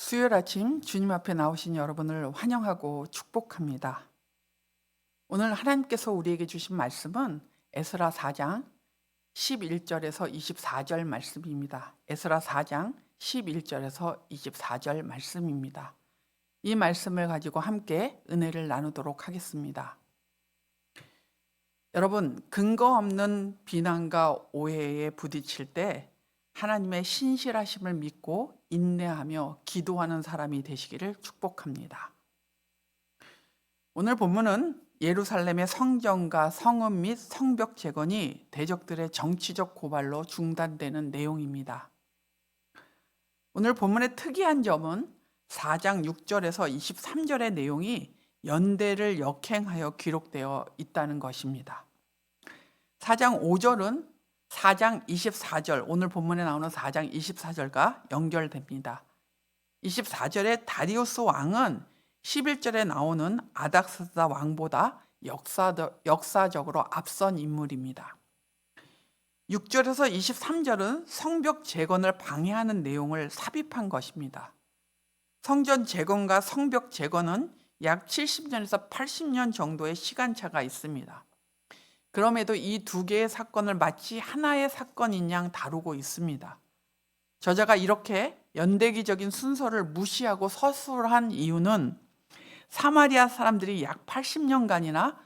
수요일 아침 주님 앞에 나오신 여러분을 환영하고 축복합니다. 오늘 하나님께서 우리에게 주신 말씀은 에스라 4장 11절에서 24절 말씀입니다. 에스라 4장 11절에서 24절 말씀입니다. 이 말씀을 가지고 함께 은혜를 나누도록 하겠습니다. 여러분, 근거 없는 비난과 오해에 부딪힐 때 하나님의 신실하심을 믿고 인내하며 기도하는 사람이 되시기를 축복합니다. 오늘 본문은 예루살렘의 성전과 성읍 및 성벽 재건이 대적들의 정치적 고발로 중단되는 내용입니다. 오늘 본문의 특이한 점은 4장 6절에서 23절의 내용이 연대를 역행하여 기록되어 있다는 것입니다. 4장 5절은 4장 24절, 오늘 본문에 나오는 4장 24절과 연결됩니다. 24절에 다리우스 왕은 11절에 나오는 아닥사스다 왕보다 역사적으로 앞선 인물입니다. 6절에서 23절은 성벽 재건을 방해하는 내용을 삽입한 것입니다. 성전 재건과 성벽 재건은 약 70년에서 80년 정도의 시간차가 있습니다. 그럼에도 이 두 개의 사건을 마치 하나의 사건인 양 다루고 있습니다. 저자가 이렇게 연대기적인 순서를 무시하고 서술한 이유는 사마리아 사람들이 약 80년간이나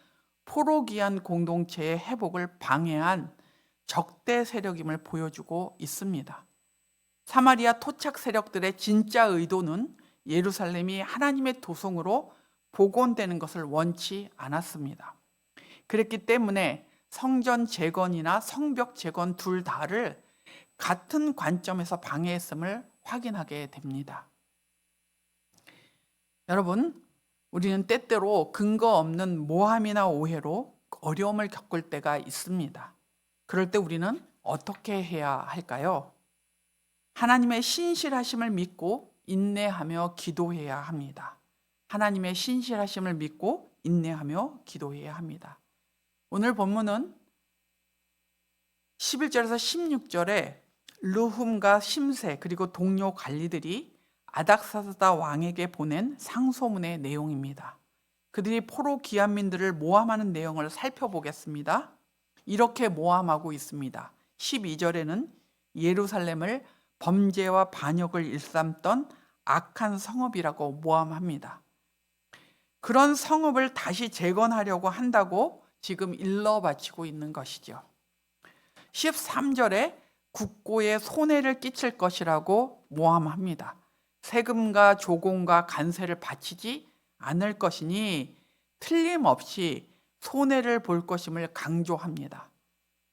포로기한 공동체의 회복을 방해한 적대 세력임을 보여주고 있습니다. 사마리아 토착 세력들의 진짜 의도는 예루살렘이 하나님의 도성으로 복원되는 것을 원치 않았습니다. 그랬기 때문에 성전 재건이나 성벽 재건 둘 다를 같은 관점에서 방해했음을 확인하게 됩니다. 여러분, 우리는 때때로 근거 없는 모함이나 오해로 어려움을 겪을 때가 있습니다. 그럴 때 우리는 어떻게 해야 할까요? 하나님의 신실하심을 믿고 인내하며 기도해야 합니다. 하나님의 신실하심을 믿고 인내하며 기도해야 합니다. 오늘 본문은 11절에서 16절에 르훔과 심세 그리고 동료 관리들이 아닥사스다 왕에게 보낸 상소문의 내용입니다. 그들이 포로 귀환민들을 모함하는 내용을 살펴보겠습니다. 이렇게 모함하고 있습니다. 12절에는 예루살렘을 범죄와 반역을 일삼던 악한 성읍이라고 모함합니다. 그런 성읍을 다시 재건하려고 한다고 지금 일러 바치고 있는 것이죠. 13절에 국고에 손해를 끼칠 것이라고 모함합니다. 세금과 조공과 간세를 바치지 않을 것이니 틀림없이 손해를 볼 것임을 강조합니다.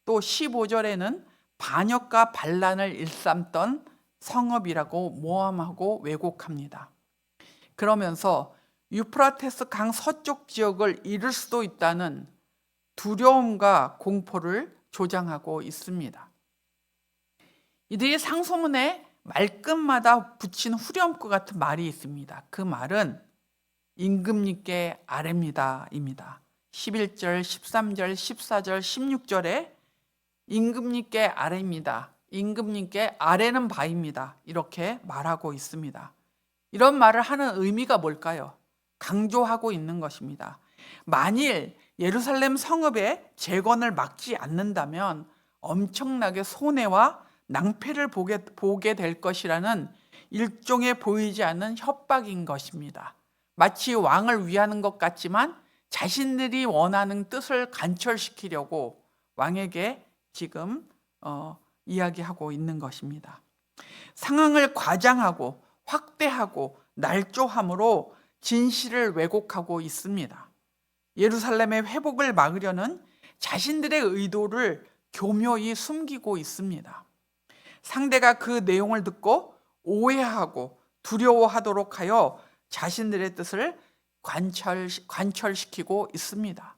또 15절에는 반역과 반란을 일삼던 성읍이라고 모함하고 왜곡합니다. 그러면서 유프라테스 강 서쪽 지역을 잃을 수도 있다는 두려움과 공포를 조장하고 있습니다. 이들이 상소문에 말끝마다 붙인 후렴구 같은 말이 있습니다. 그 말은 임금님께 아뢰입니다. 11절, 13절, 14절, 16절에 임금님께 아뢰입니다. 임금님께 아뢰는 바입니다. 이렇게 말하고 있습니다. 이런 말을 하는 의미가 뭘까요? 강조하고 있는 것입니다. 만일 예루살렘 성읍의 재건을 막지 않는다면 엄청나게 손해와 낭패를 보게 될 것이라는 일종의 보이지 않는 협박인 것입니다. 마치 왕을 위하는 것 같지만 자신들이 원하는 뜻을 관철시키려고 왕에게 지금 이야기하고 있는 것입니다. 상황을 과장하고 확대하고 날조함으로 진실을 왜곡하고 있습니다. 예루살렘의 회복을 막으려는 자신들의 의도를 교묘히 숨기고 있습니다. 상대가 그 내용을 듣고 오해하고 두려워하도록 하여 자신들의 뜻을 관철시키고 있습니다.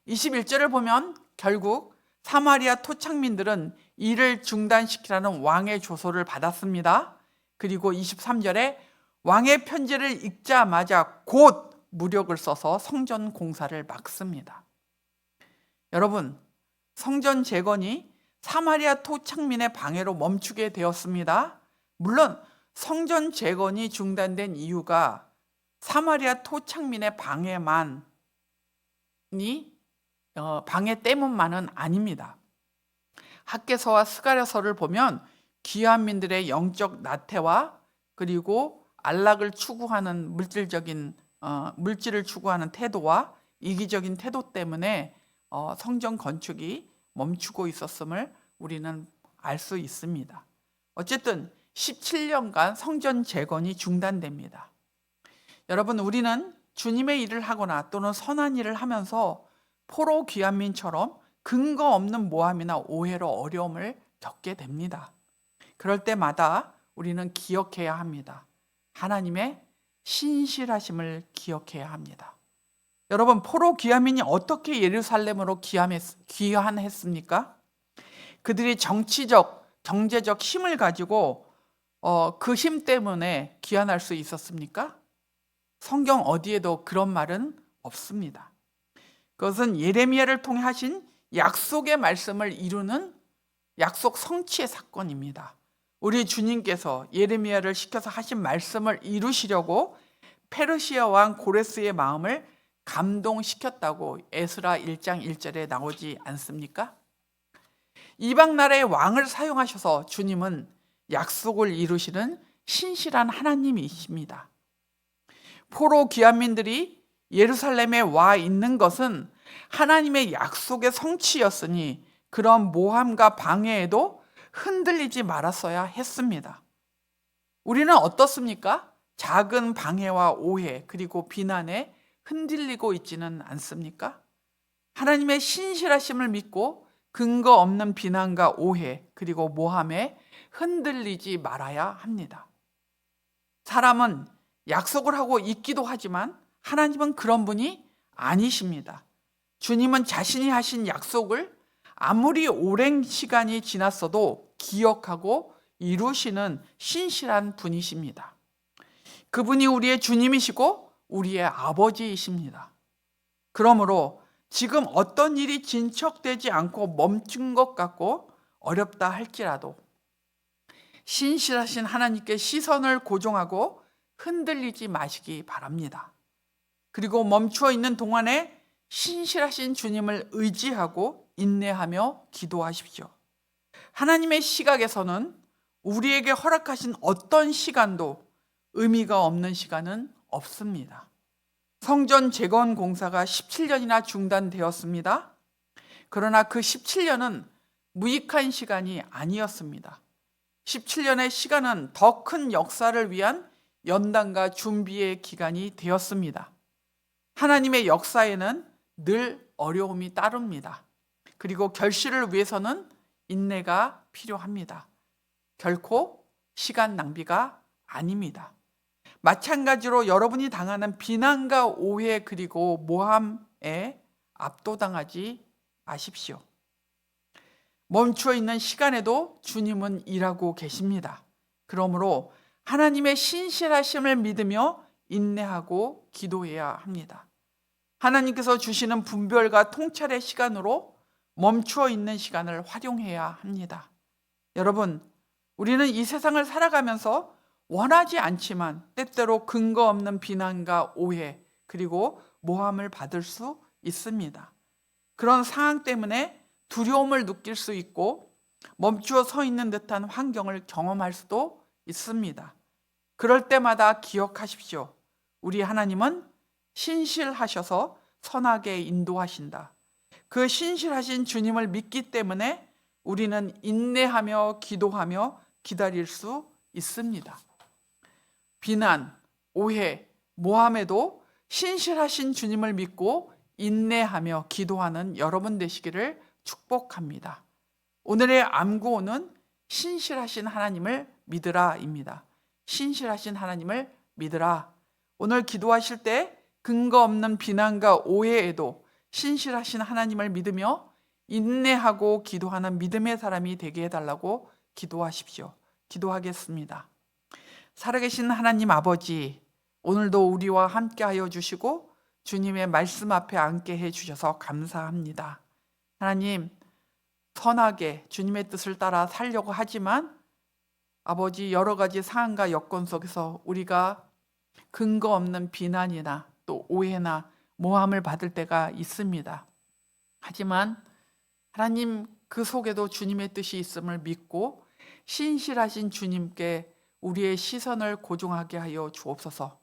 21절을 보면 결국 사마리아 토착민들은 이를 중단시키라는 왕의 조소를 받았습니다. 그리고 23절에 왕의 편지를 읽자마자 곧 무력을 써서 성전 공사를 막습니다. 여러분, 성전 재건이 사마리아 토착민의 방해로 멈추게 되었습니다. 물론 성전 재건이 중단된 이유가 사마리아 토착민의 방해 때문만은 아닙니다. 학개서와 스가랴서를 보면 귀환민들의 영적 나태와 그리고 안락을 추구하는 물질을 추구하는 태도와 이기적인 태도 때문에 성전 건축이 멈추고 있었음을 우리는 알 수 있습니다. 어쨌든 17년간 성전 재건이 중단됩니다. 여러분, 우리는 주님의 일을 하거나 또는 선한 일을 하면서 포로 귀환민처럼 근거 없는 모함이나 오해로 어려움을 겪게 됩니다. 그럴 때마다 우리는 기억해야 합니다. 하나님의 신실하심을 기억해야 합니다. 여러분, 포로 귀환민이 어떻게 예루살렘으로 귀환했습니까? 그들이 정치적, 경제적 힘을 가지고 그 힘 때문에 귀환할 수 있었습니까? 성경 어디에도 그런 말은 없습니다. 그것은 예레미야를 통해 하신 약속의 말씀을 이루는 약속 성취의 사건입니다. 우리 주님께서 예레미야를 시켜서 하신 말씀을 이루시려고 페르시아 왕 고레스의 마음을 감동시켰다고 에스라 1장 1절에 나오지 않습니까? 이방 나라의 왕을 사용하셔서 주님은 약속을 이루시는 신실한 하나님이십니다. 포로 귀환민들이 예루살렘에 와 있는 것은 하나님의 약속의 성취였으니 그런 모함과 방해에도 흔들리지 말았어야 했습니다. 우리는 어떻습니까? 작은 방해와 오해 그리고 비난에 흔들리고 있지는 않습니까? 하나님의 신실하심을 믿고 근거 없는 비난과 오해 그리고 모함에 흔들리지 말아야 합니다. 사람은 약속을 하고 있기도 하지만 하나님은 그런 분이 아니십니다. 주님은 자신이 하신 약속을 아무리 오랜 시간이 지났어도 기억하고 이루시는 신실한 분이십니다. 그분이 우리의 주님이시고 우리의 아버지이십니다. 그러므로 지금 어떤 일이 진척되지 않고 멈춘 것 같고 어렵다 할지라도 신실하신 하나님께 시선을 고정하고 흔들리지 마시기 바랍니다. 그리고 멈추어 있는 동안에 신실하신 주님을 의지하고 인내하며 기도하십시오. 하나님의 시각에서는 우리에게 허락하신 어떤 시간도 의미가 없는 시간은 없습니다. 성전 재건 공사가 17년이나 중단되었습니다. 그러나 그 17년은 무익한 시간이 아니었습니다. 17년의 시간은 더 큰 역사를 위한 연단과 준비의 기간이 되었습니다. 하나님의 역사에는 늘 어려움이 따릅니다. 그리고 결실을 위해서는 인내가 필요합니다. 결코 시간 낭비가 아닙니다. 마찬가지로 여러분이 당하는 비난과 오해 그리고 모함에 압도당하지 마십시오. 멈추어 있는 시간에도 주님은 일하고 계십니다. 그러므로 하나님의 신실하심을 믿으며 인내하고 기도해야 합니다. 하나님께서 주시는 분별과 통찰의 시간으로 멈추어 있는 시간을 활용해야 합니다. 여러분, 우리는 이 세상을 살아가면서 원하지 않지만 때때로 근거 없는 비난과 오해 그리고 모함을 받을 수 있습니다. 그런 상황 때문에 두려움을 느낄 수 있고 멈추어 서 있는 듯한 환경을 경험할 수도 있습니다. 그럴 때마다 기억하십시오. 우리 하나님은 신실하셔서 선하게 인도하신다. 그 신실하신 주님을 믿기 때문에 우리는 인내하며 기도하며 기다릴 수 있습니다. 비난, 오해, 모함에도 신실하신 주님을 믿고 인내하며 기도하는 여러분 되시기를 축복합니다. 오늘의 암구호는 신실하신 하나님을 믿으라입니다. 신실하신 하나님을 믿으라. 오늘 기도하실 때 근거 없는 비난과 오해에도 신실하신 하나님을 믿으며 인내하고 기도하는 믿음의 사람이 되게 해달라고 기도하십시오. 기도하겠습니다. 살아계신 하나님 아버지, 오늘도 우리와 함께하여 주시고 주님의 말씀 앞에 앉게 해주셔서 감사합니다. 하나님, 선하게 주님의 뜻을 따라 살려고 하지만 아버지, 여러 가지 상황과 여건 속에서 우리가 근거 없는 비난이나 또 오해나 모함을 받을 때가 있습니다. 하지만 하나님, 그 속에도 주님의 뜻이 있음을 믿고 신실하신 주님께 우리의 시선을 고정하게 하여 주옵소서.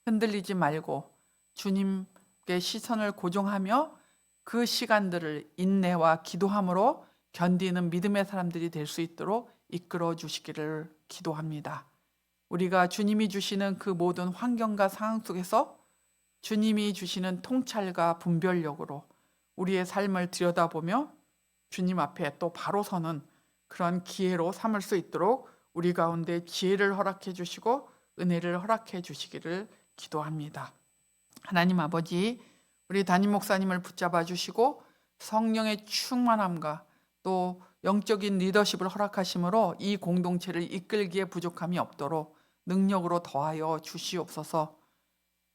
흔들리지 말고 주님께 시선을 고정하며 그 시간들을 인내와 기도함으로 견디는 믿음의 사람들이 될 수 있도록 이끌어 주시기를 기도합니다. 우리가 주님이 주시는 그 모든 환경과 상황 속에서 주님이 주시는 통찰과 분별력으로 우리의 삶을 들여다보며 주님 앞에 또 바로 서는 그런 기회로 삼을 수 있도록 우리 가운데 지혜를 허락해 주시고 은혜를 허락해 주시기를 기도합니다. 하나님 아버지, 우리 담임 목사님을 붙잡아 주시고 성령의 충만함과 또 영적인 리더십을 허락하심으로 이 공동체를 이끌기에 부족함이 없도록 능력으로 더하여 주시옵소서.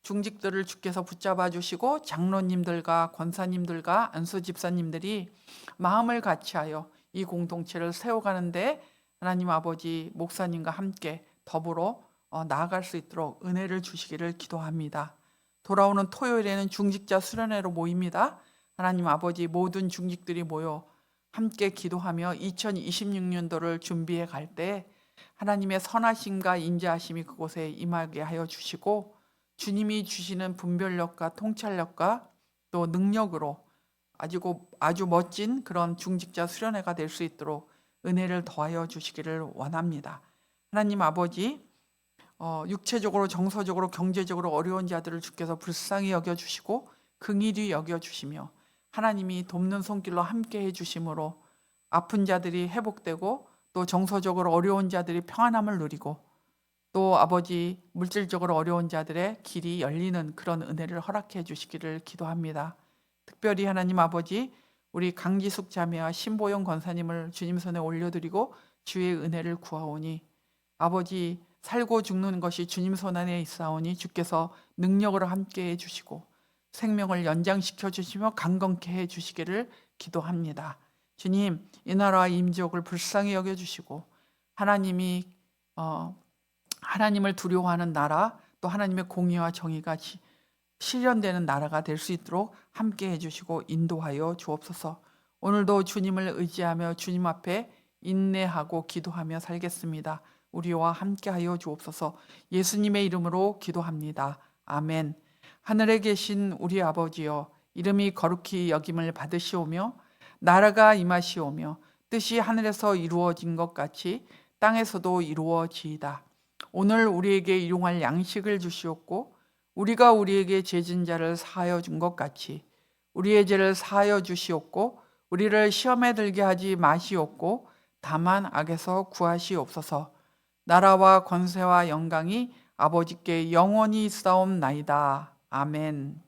중직들을 주께서 붙잡아 주시고 장로님들과 권사님들과 안수 집사님들이 마음을 같이하여 이 공동체를 세워가는데 하나님 아버지, 목사님과 함께 더불어 나아갈 수 있도록 은혜를 주시기를 기도합니다. 돌아오는 토요일에는 중직자 수련회로 모입니다. 하나님 아버지, 모든 중직들이 모여 함께 기도하며 2026년도를 준비해 갈 때 하나님의 선하심과 인자하심이 그곳에 임하게 하여 주시고 주님이 주시는 분별력과 통찰력과 또 능력으로 아주 멋진 그런 중직자 수련회가 될 수 있도록 은혜를 더하여 주시기를 원합니다. 하나님 아버지, 육체적으로 정서적으로 경제적으로 어려운 자들을 주께서 불쌍히 여겨주시고 긍휼히 여겨주시며 하나님이 돕는 손길로 함께 해주심으로 아픈 자들이 회복되고 또 정서적으로 어려운 자들이 평안함을 누리고 또 아버지, 물질적으로 어려운 자들의 길이 열리는 그런 은혜를 허락해 주시기를 기도합니다. 특별히 하나님 아버지, 우리 강지숙 자매와 신보영 권사님을 주님 손에 올려드리고 주의 은혜를 구하오니 아버지, 살고 죽는 것이 주님 손 안에 있사오니 주께서 능력으로 함께 해주시고 생명을 연장시켜 주시며 강건케 해주시기를 기도합니다. 주님, 이 나라와 임지옥을 불쌍히 여겨주시고 하나님을 두려워하는 나라, 또 하나님의 공의와 정의가 실현되는 나라가 될 수 있도록 함께 해주시고 인도하여 주옵소서. 오늘도 주님을 의지하며 주님 앞에 인내하고 기도하며 살겠습니다. 우리와 함께하여 주옵소서. 예수님의 이름으로 기도합니다. 아멘. 하늘에 계신 우리 아버지여, 이름이 거룩히 여김을 받으시오며 나라가 임하시오며 뜻이 하늘에서 이루어진 것 같이 땅에서도 이루어지이다. 오늘 우리에게 일용할 양식을 주시옵고 우리가 우리에게 죄진 자를 사하여 준 것 같이 우리의 죄를 사하여 주시옵고 우리를 시험에 들게 하지 마시옵고 다만 악에서 구하시옵소서. 나라와 권세와 영광이 아버지께 영원히 있사옵나이다. 아멘.